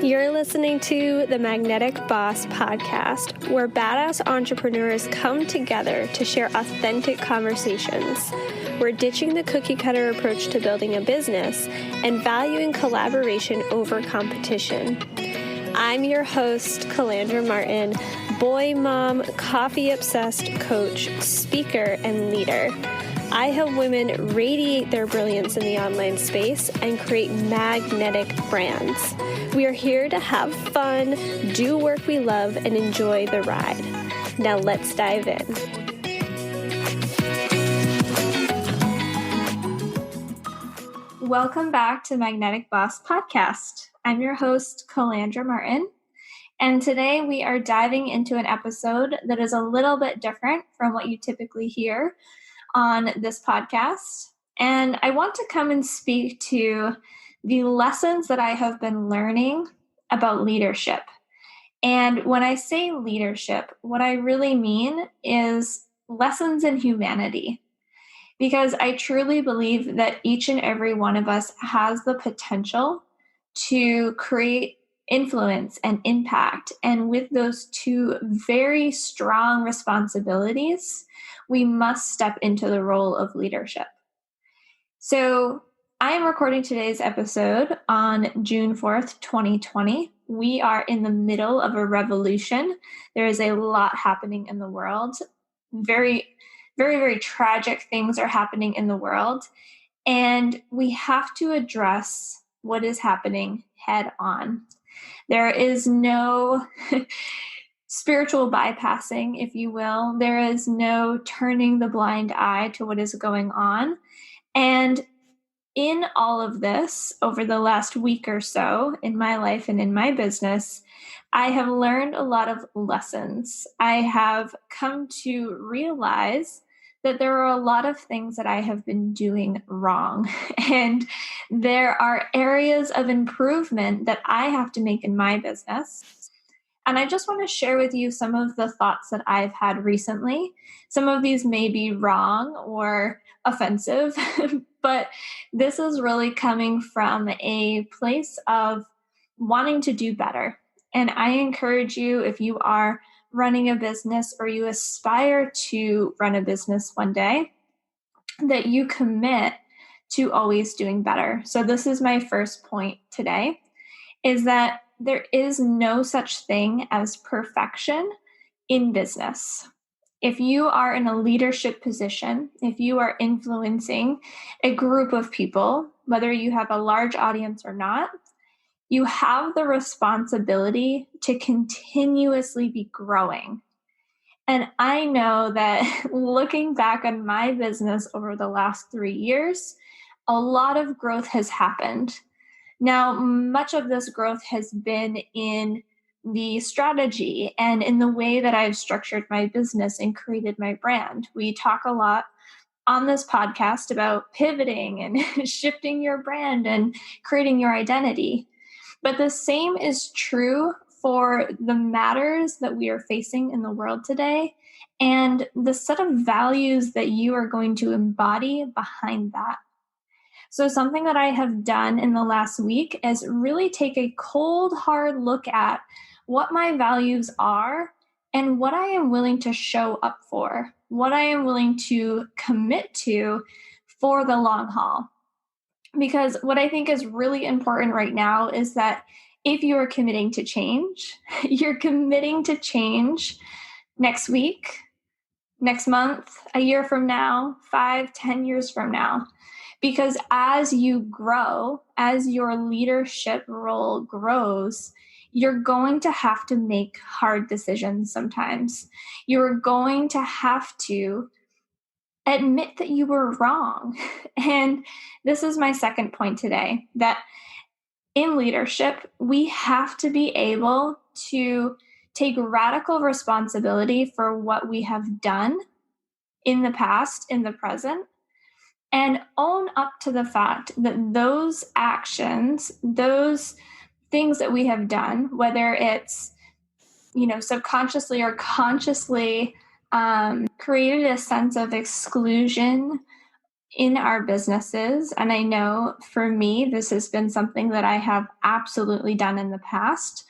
You're listening to the Magnetic Boss Podcast, where badass entrepreneurs come together to share authentic conversations. We're ditching the cookie-cutter approach to building a business and valuing collaboration over competition. I'm your host, Calandra Martin, boy mom, coffee-obsessed coach, speaker, and leader. I help women radiate their brilliance in the online space and create magnetic brands. We are here to have fun, do work we love, and enjoy the ride. Now let's dive in. Welcome back to Magnetic Boss Podcast. I'm your host, Calandra Martin, and today we are diving into an episode that is a little bit different from what you typically hear on this podcast. And I want to come and speak to the lessons that I have been learning about leadership. And when I say leadership, what I really mean is lessons in humanity. Because I truly believe that each and every one of us has the potential to create influence and impact. And with those two very strong responsibilities, we must step into the role of leadership. So I am recording today's episode on June 4th, 2020. We are in the middle of a revolution. There is a lot happening in the world. Very, very tragic things are happening in the world. And we have to address what is happening head on. There is no spiritual bypassing, if you will. There is no turning the blind eye to what is going on. And in all of this, over the last week or so in my life and in my business, I have learned a lot of lessons. I have come to realize that there are a lot of things that I have been doing wrong. And there are areas of improvement that I have to make in my business. And I just want to share with you some of the thoughts that I've had recently. Some of these may be wrong or offensive, but this is really coming from a place of wanting to do better. And I encourage you, if you are running a business or you aspire to run a business one day, that you commit to always doing better. So this is my first point today, is that there is no such thing as perfection in business. If you are in a leadership position, if you are influencing a group of people, whether you have a large audience or not, you have the responsibility to continuously be growing. And I know that looking back on my business over the last 3 years, a lot of growth has happened. Now, much of this growth has been in the strategy and in the way that I've structured my business and created my brand. We talk a lot on this podcast about pivoting and shifting your brand and creating your identity. But the same is true for the matters that we are facing in the world today and the set of values that you are going to embody behind that. So something that I have done in the last week is really take a cold, hard look at what my values are and what I am willing to show up for, what I am willing to commit to for the long haul. Because what I think is really important right now is that if you are committing to change, you're committing to change next week, next month, a year from now, 5, 10 years from now. Because as you grow, as your leadership role grows, you're going to have to make hard decisions sometimes. You're going to have to admit that you were wrong. And this is my second point today, that in leadership, we have to be able to take radical responsibility for what we have done in the past, in the present, and own up to the fact that those actions, those things that we have done, whether it's, subconsciously or consciously, created a sense of exclusion in our businesses. And I know for me, this has been something that I have absolutely done in the past.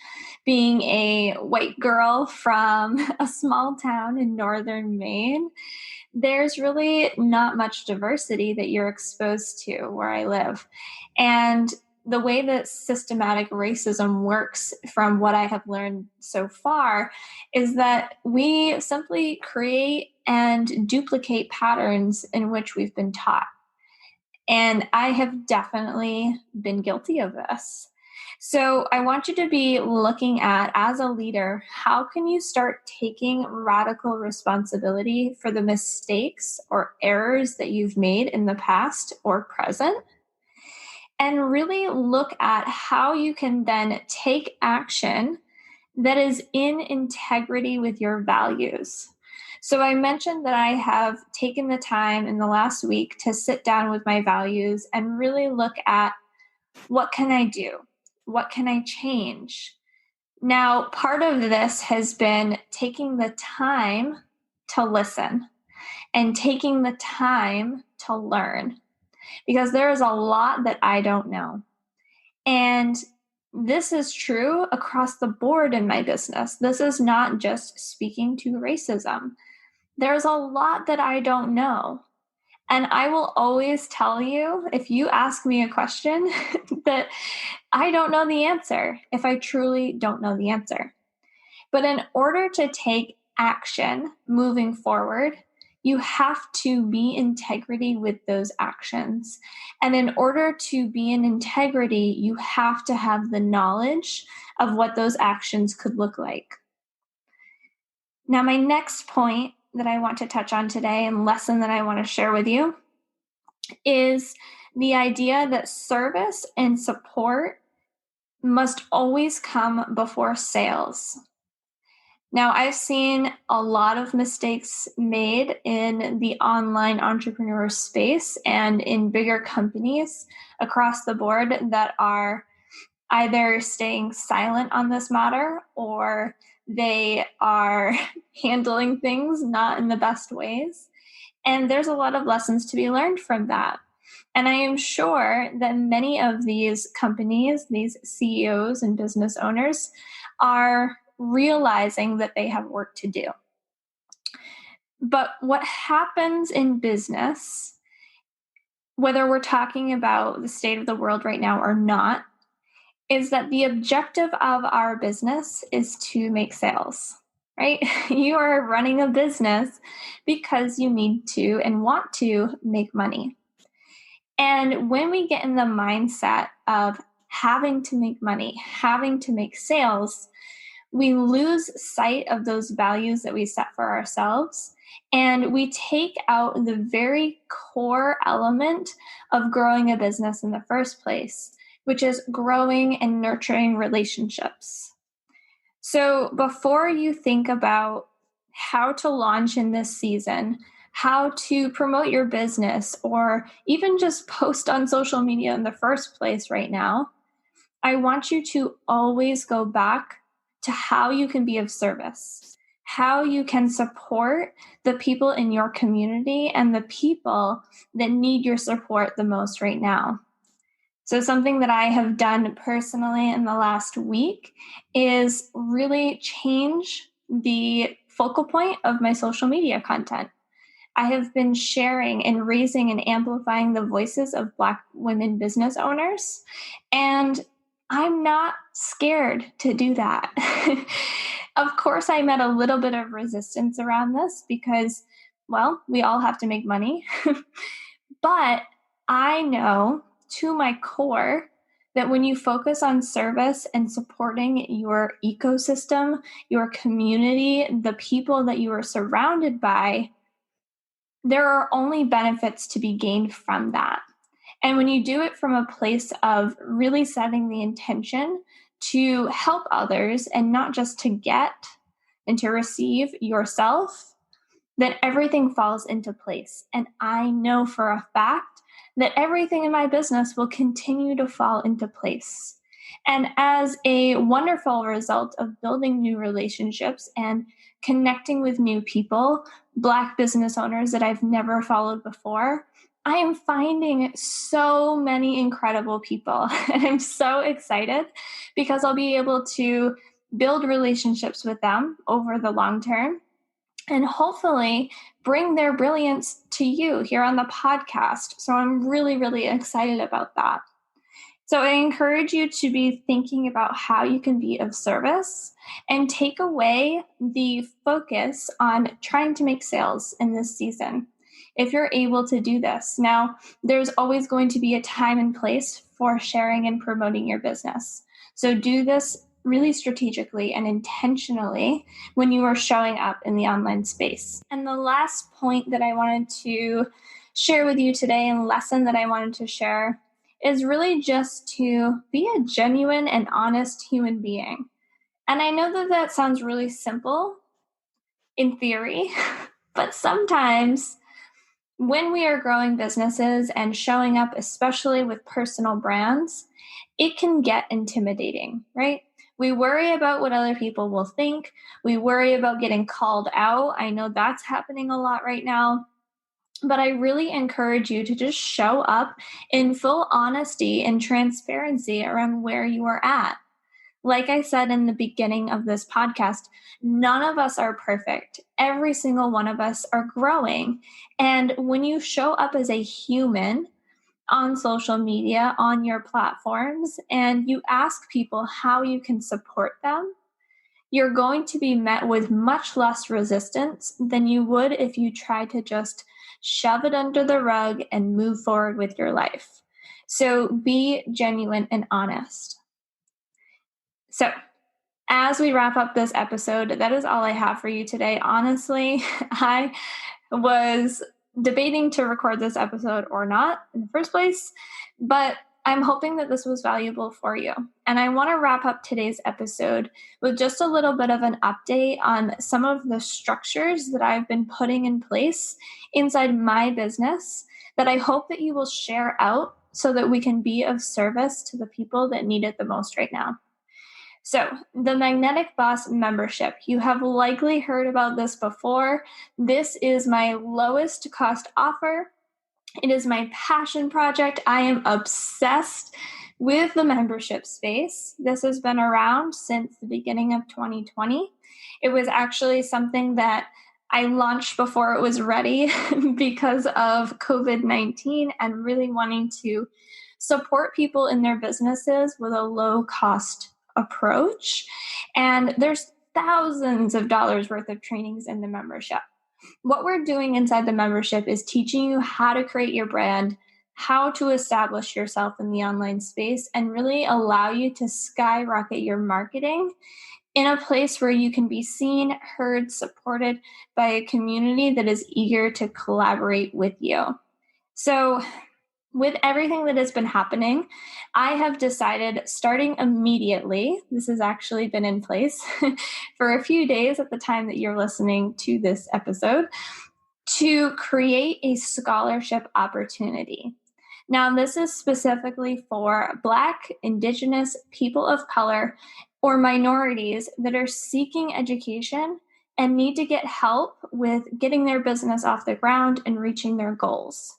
Being a white girl from a small town in northern Maine, there's really not much diversity that you're exposed to where I live. And the way that systematic racism works, from what I have learned so far, is that we simply create and duplicate patterns in which we've been taught. And I have definitely been guilty of this. So I want you to be looking at, as a leader, how can you start taking radical responsibility for the mistakes or errors that you've made in the past or present? And really look at how you can then take action that is in integrity with your values. So I mentioned that I have taken the time in the last week to sit down with my values and really look at, what can I do? What can I change? Now, part of this has been taking the time to listen and taking the time to learn, because there is a lot that I don't know. And this is true across the board in my business. This is not just speaking to racism. There's a lot that I don't know. And I will always tell you, if you ask me a question, that I don't know the answer if I truly don't know the answer. But in order to take action moving forward, you have to be in integrity with those actions. And in order to be in integrity, you have to have the knowledge of what those actions could look like. Now, my next point that I want to touch on today, and lesson that I want to share with you, is the idea that service and support must always come before sales. Now, I've seen a lot of mistakes made in the online entrepreneur space and in bigger companies across the board that are either staying silent on this matter, or they are handling things not in the best ways. And there's a lot of lessons to be learned from that. And I am sure that many of these companies, these CEOs and business owners, are realizing that they have work to do. But what happens in business, whether we're talking about the state of the world right now or not, is that the objective of our business is to make sales, right? You are running a business because you need to and want to make money. And when we get in the mindset of having to make money, having to make sales, we lose sight of those values that we set for ourselves. And we take out the very core element of growing a business in the first place, which is growing and nurturing relationships. So before you think about how to launch in this season, how to promote your business, or even just post on social media in the first place right now, I want you to always go back to how you can be of service, how you can support the people in your community and the people that need your support the most right now. So something that I have done personally in the last week is really change the focal point of my social media content. I have been sharing and raising and amplifying the voices of Black women business owners, and I'm not scared to do that. Of course, I met a little bit of resistance around this because, well, we all have to make money. But I know to my core that when you focus on service and supporting your ecosystem, your community, the people that you are surrounded by, there are only benefits to be gained from that. And when you do it from a place of really setting the intention to help others and not just to get and to receive yourself, then everything falls into place. And I know for a fact that everything in my business will continue to fall into place. And as a wonderful result of building new relationships and connecting with new people, Black business owners that I've never followed before, I am finding so many incredible people, and I'm so excited because I'll be able to build relationships with them over the long term and hopefully bring their brilliance to you here on the podcast. So I'm really, really excited about that. So I encourage you to be thinking about how you can be of service and take away the focus on trying to make sales in this season. If you're able to do this. Now, there's always going to be a time and place for sharing and promoting your business. So do this really strategically and intentionally when you are showing up in the online space. And the last point that I wanted to share with you today and lesson that I wanted to share is really just to be a genuine and honest human being. And I know that that sounds really simple in theory, but sometimes when we are growing businesses and showing up, especially with personal brands, it can get intimidating, right? We worry about what other people will think. We worry about getting called out. I know that's happening a lot right now. But I really encourage you to just show up in full honesty and transparency around where you are at. Like I said in the beginning of this podcast, none of us are perfect. Every single one of us are growing. And when you show up as a human on social media, on your platforms, and you ask people how you can support them, you're going to be met with much less resistance than you would if you tried to just shove it under the rug and move forward with your life. So be genuine and honest. So, as we wrap up this episode, that is all I have for you today. Honestly, I was debating to record this episode or not in the first place, but I'm hoping that this was valuable for you. And I want to wrap up today's episode with just a little bit of an update on some of the structures that I've been putting in place inside my business that I hope that you will share out so that we can be of service to the people that need it the most right now. So, the Magnetic Boss membership. You have likely heard about this before. This is my lowest cost offer. It is my passion project. I am obsessed with the membership space. This has been around since the beginning of 2020. It was actually something that I launched before it was ready because of COVID-19 and really wanting to support people in their businesses with a low cost approach. And there's thousands of dollars worth of trainings in the membership. What we're doing inside the membership is teaching you how to create your brand, how to establish yourself in the online space, and really allow you to skyrocket your marketing in a place where you can be seen, heard, supported by a community that is eager to collaborate with you. So, with everything that has been happening, I have decided starting immediately, this has actually been in place for a few days at the time that you're listening to this episode, to create a scholarship opportunity. Now, this is specifically for Black, Indigenous, people of color, or minorities that are seeking education and need to get help with getting their business off the ground and reaching their goals.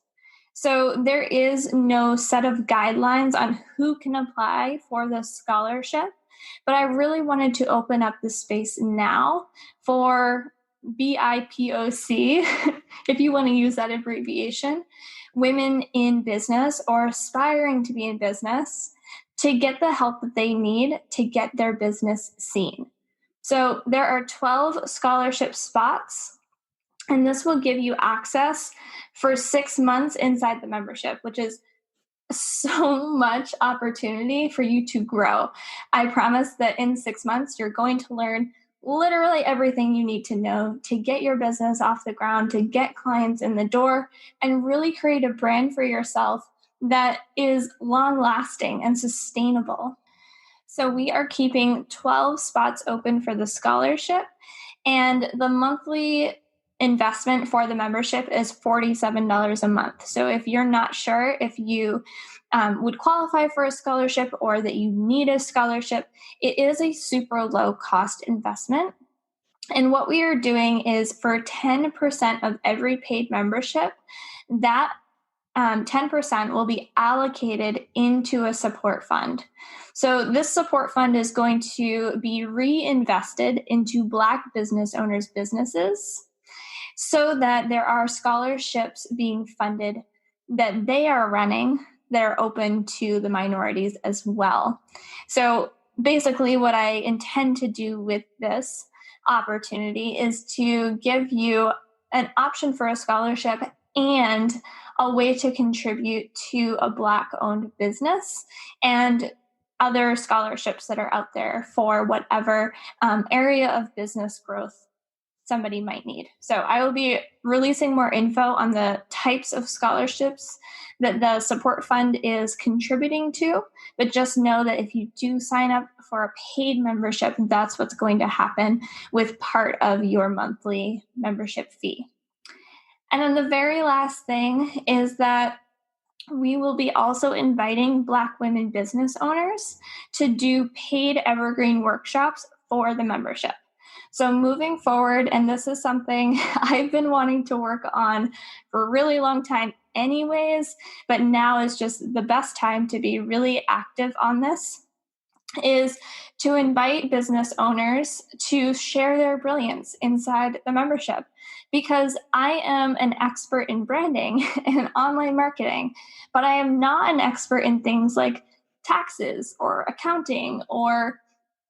So there is no set of guidelines on who can apply for this scholarship, but I really wanted to open up the space now for BIPOC, if you want to use that abbreviation, women in business or aspiring to be in business to get the help that they need to get their business seen. So there are 12 scholarship spots. And this will give you access for 6 months inside the membership, which is so much opportunity for you to grow. I promise that in 6 months, you're going to learn literally everything you need to know to get your business off the ground, to get clients in the door, and really create a brand for yourself that is long lasting and sustainable. So we are keeping 12 spots open for the scholarship, and the monthly investment for the membership is $47 a month. So if you're not sure if you would qualify for a scholarship or that you need a scholarship, it is a super low cost investment. And what we are doing is for 10% of every paid membership, that 10% will be allocated into a support fund. So this support fund is going to be reinvested into Black business owners' businesses so that there are scholarships being funded that they are running that are open to the minorities as well. So basically, what I intend to do with this opportunity is to give you an option for a scholarship and a way to contribute to a Black owned business and other scholarships that are out there for whatever area of business growth somebody might need. So I will be releasing more info on the types of scholarships that the support fund is contributing to, but just know that if you do sign up for a paid membership, that's what's going to happen with part of your monthly membership fee. And then the very last thing is that we will be also inviting Black women business owners to do paid evergreen workshops for the membership. So moving forward, and this is something I've been wanting to work on for a really long time anyways, but now is just the best time to be really active on this, is to invite business owners to share their brilliance inside the membership. Because I am an expert in branding and online marketing, but I am not an expert in things like taxes or accounting or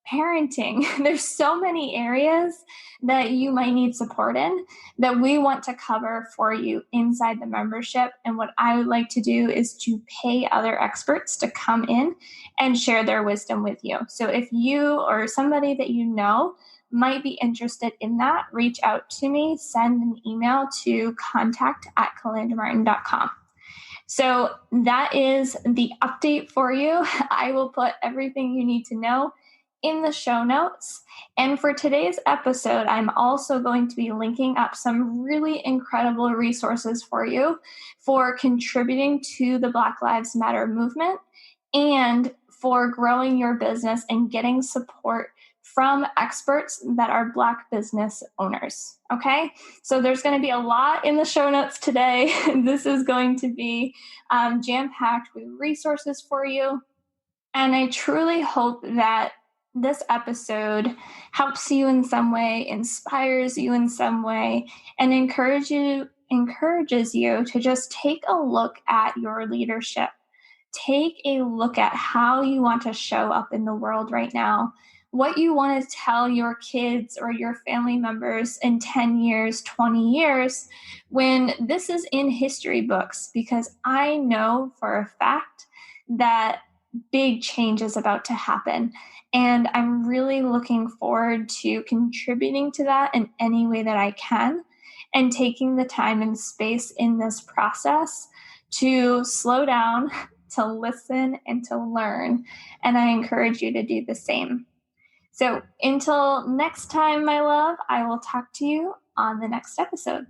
parenting. There's so many areas that you might need support in that we want to cover for you inside the membership. And what I would like to do is to pay other experts to come in and share their wisdom with you. So if you or somebody that you know might be interested in that, reach out to me, send an email to contact@calandramartin.com. So that is the update for you. I will put everything you need to know in the show notes. And for today's episode, I'm also going to be linking up some really incredible resources for you for contributing to the Black Lives Matter movement and for growing your business and getting support from experts that are Black business owners. Okay, so there's going to be a lot in the show notes today. This is going to be jam-packed with resources for you. And I truly hope that this episode helps you in some way, inspires you in some way, and encourages you to just take a look at your leadership. Take a look at how you want to show up in the world right now, what you want to tell your kids or your family members in 10 years, 20 years, when this is in history books, because I know for a fact that big change is about to happen. And I'm really looking forward to contributing to that in any way that I can and taking the time and space in this process to slow down, to listen, and to learn. And I encourage you to do the same. So until next time, my love, I will talk to you on the next episode.